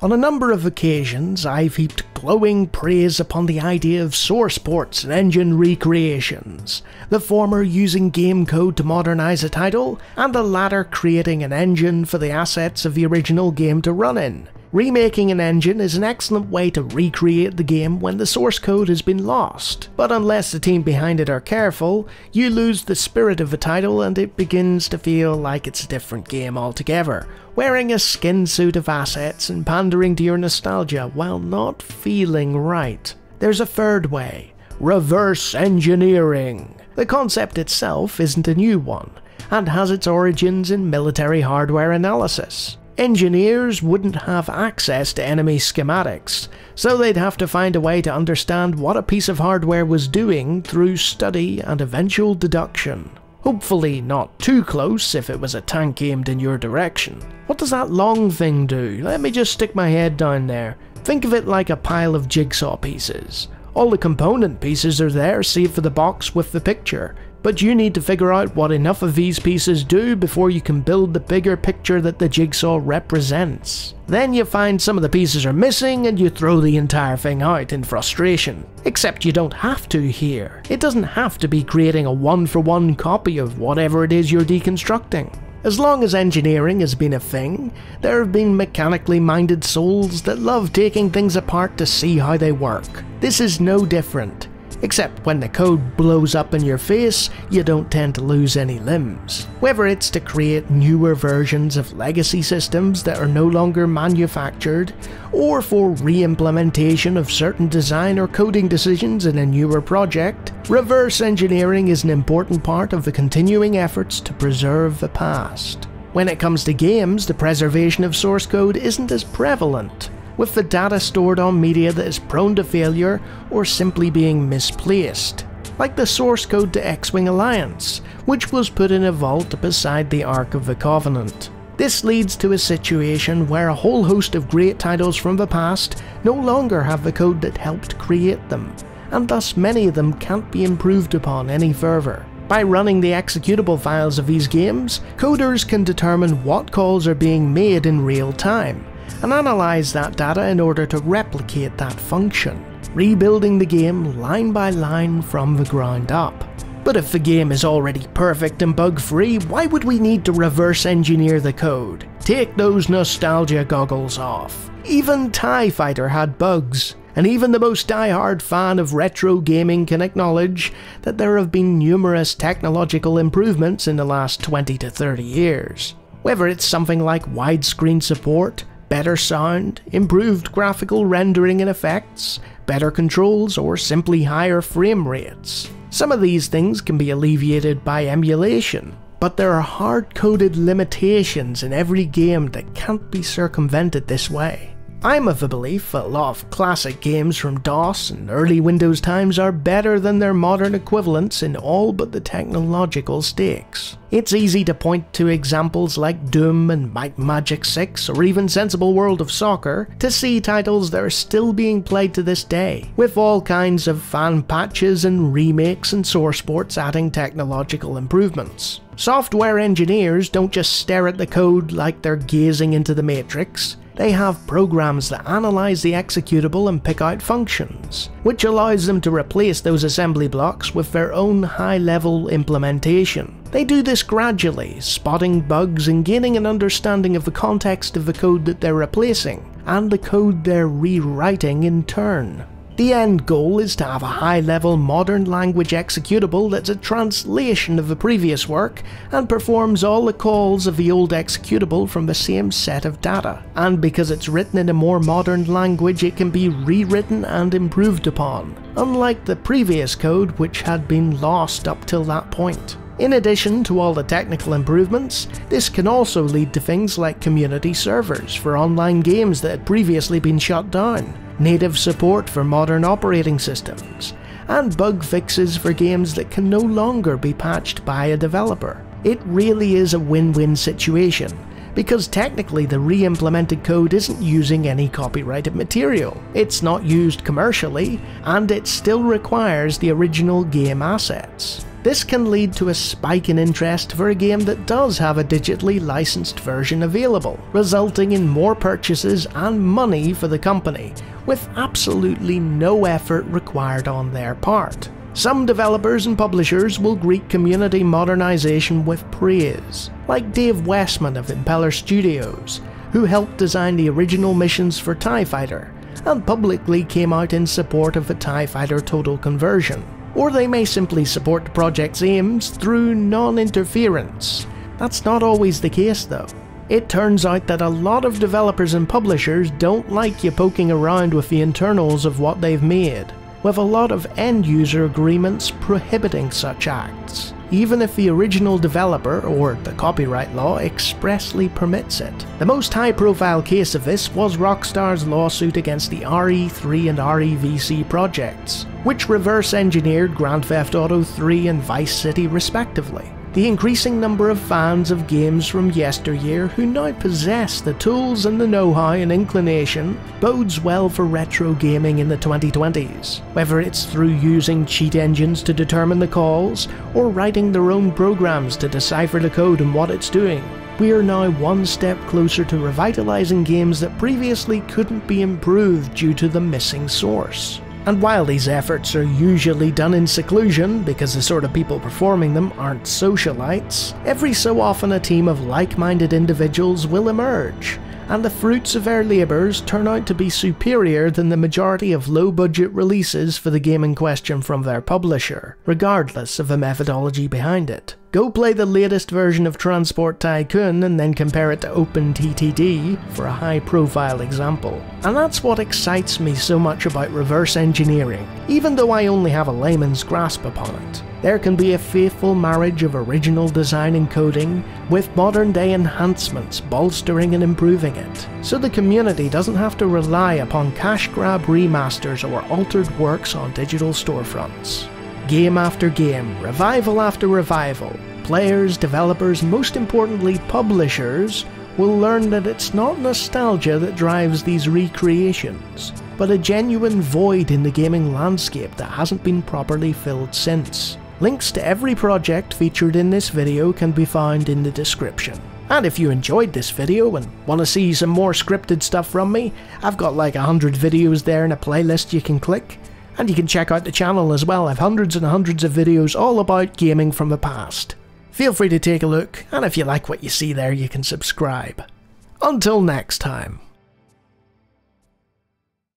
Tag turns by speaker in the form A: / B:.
A: On a number of occasions, I've heaped glowing praise upon the idea of source ports and engine recreations, the former using game code to modernize a title, and the latter creating an engine for the assets of the original game to run in. Remaking an engine is an excellent way to recreate the game when the source code has been lost, but unless the team behind it are careful, you lose the spirit of the title and it begins to feel like it's a different game altogether, wearing a skin suit of assets and pandering to your nostalgia while not feeling right. There's a third way: reverse engineering. The concept itself isn't a new one, and has its origins in military hardware analysis. Engineers wouldn't have access to enemy schematics, so they'd have to find a way to understand what a piece of hardware was doing through study and eventual deduction. Hopefully not too close if it was a tank aimed in your direction. What does that long thing do? Let me just stick my head down there. Think of it like a pile of jigsaw pieces. All the component pieces are there save for the box with the picture, but you need to figure out what enough of these pieces do before you can build the bigger picture that the jigsaw represents. Then you find some of the pieces are missing and you throw the entire thing out in frustration. Except you don't have to here. It doesn't have to be creating a one-for-one copy of whatever it is you're deconstructing. As long as engineering has been a thing, there have been mechanically minded souls that love taking things apart to see how they work. This is no different. Except when the code blows up in your face, you don't tend to lose any limbs. Whether it's to create newer versions of legacy systems that are no longer manufactured, or for re-implementation of certain design or coding decisions in a newer project, reverse engineering is an important part of the continuing efforts to preserve the past. When it comes to games, the preservation of source code isn't as prevalent, with the data stored on media that is prone to failure or simply being misplaced, like the source code to X-Wing Alliance, which was put in a vault beside the Ark of the Covenant. This leads to a situation where a whole host of great titles from the past no longer have the code that helped create them, and thus many of them can't be improved upon any further. By running the executable files of these games, coders can determine what calls are being made in real time, and analyze that data in order to replicate that function, rebuilding the game line by line from the ground up. But if the game is already perfect and bug-free, why would we need to reverse engineer the code? Take those nostalgia goggles off. Even TIE Fighter had bugs, and even the most die-hard fan of retro gaming can acknowledge that there have been numerous technological improvements in the last 20 to 30 years. Whether it's something like widescreen support, better sound, improved graphical rendering and effects, better controls, or simply higher frame rates. Some of these things can be alleviated by emulation, but there are hard-coded limitations in every game that can't be circumvented this way. I'm of the belief that a lot of classic games from DOS and early Windows times are better than their modern equivalents in all but the technological stakes. It's easy to point to examples like Doom and Might and Magic 6 or even Sensible World of Soccer to see titles that are still being played to this day, with all kinds of fan patches and remakes and source ports adding technological improvements. Software engineers don't just stare at the code like they're gazing into the Matrix. They have programs that analyze the executable and pick out functions, which allows them to replace those assembly blocks with their own high-level implementation. They do this gradually, spotting bugs and gaining an understanding of the context of the code that they're replacing, and the code they're rewriting in turn. The end goal is to have a high-level modern language executable that's a translation of the previous work and performs all the calls of the old executable from the same set of data. And because it's written in a more modern language, it can be rewritten and improved upon, unlike the previous code which had been lost up till that point. In addition to all the technical improvements, this can also lead to things like community servers for online games that had previously been shut down, native support for modern operating systems, and bug fixes for games that can no longer be patched by a developer. It really is a win-win situation, because technically the re-implemented code isn't using any copyrighted material, it's not used commercially, and it still requires the original game assets. This can lead to a spike in interest for a game that does have a digitally licensed version available, resulting in more purchases and money for the company, with absolutely no effort required on their part. Some developers and publishers will greet community modernization with praise, like Dave Westman of Impeller Studios, who helped design the original missions for TIE Fighter, and publicly came out in support of a TIE Fighter total conversion. Or they may simply support the project's aims through non-interference. That's not always the case though. It turns out that a lot of developers and publishers don't like you poking around with the internals of what they've made, with a lot of end-user agreements prohibiting such acts, even if the original developer or the copyright law expressly permits it. The most high-profile case of this was Rockstar's lawsuit against the RE3 and REVC projects, which reverse-engineered Grand Theft Auto 3 and Vice City respectively. The increasing number of fans of games from yesteryear who now possess the tools and the know-how and inclination bodes well for retro gaming in the 2020s. Whether it's through using cheat engines to determine the calls, or writing their own programs to decipher the code and what it's doing, we are now one step closer to revitalizing games that previously couldn't be improved due to the missing source. And while these efforts are usually done in seclusion because the sort of people performing them aren't socialites, every so often a team of like-minded individuals will emerge, and the fruits of their labours turn out to be superior than the majority of low-budget releases for the game in question from their publisher, regardless of the methodology behind it. Go play the latest version of Transport Tycoon and then compare it to OpenTTD for a high-profile example. And that's what excites me so much about reverse engineering, even though I only have a layman's grasp upon it. There can be a faithful marriage of original design and coding with modern-day enhancements bolstering and improving it, so the community doesn't have to rely upon cash-grab remasters or altered works on digital storefronts. Game after game, revival after revival, players, developers, and most importantly publishers will learn that it's not nostalgia that drives these recreations, but a genuine void in the gaming landscape that hasn't been properly filled since. Links to every project featured in this video can be found in the description. And if you enjoyed this video and want to see some more scripted stuff from me, I've got like 100 videos there in a playlist you can click. And you can check out the channel as well. I have hundreds and hundreds of videos all about gaming from the past. Feel free to take a look, and if you like what you see there, you can subscribe. Until next time.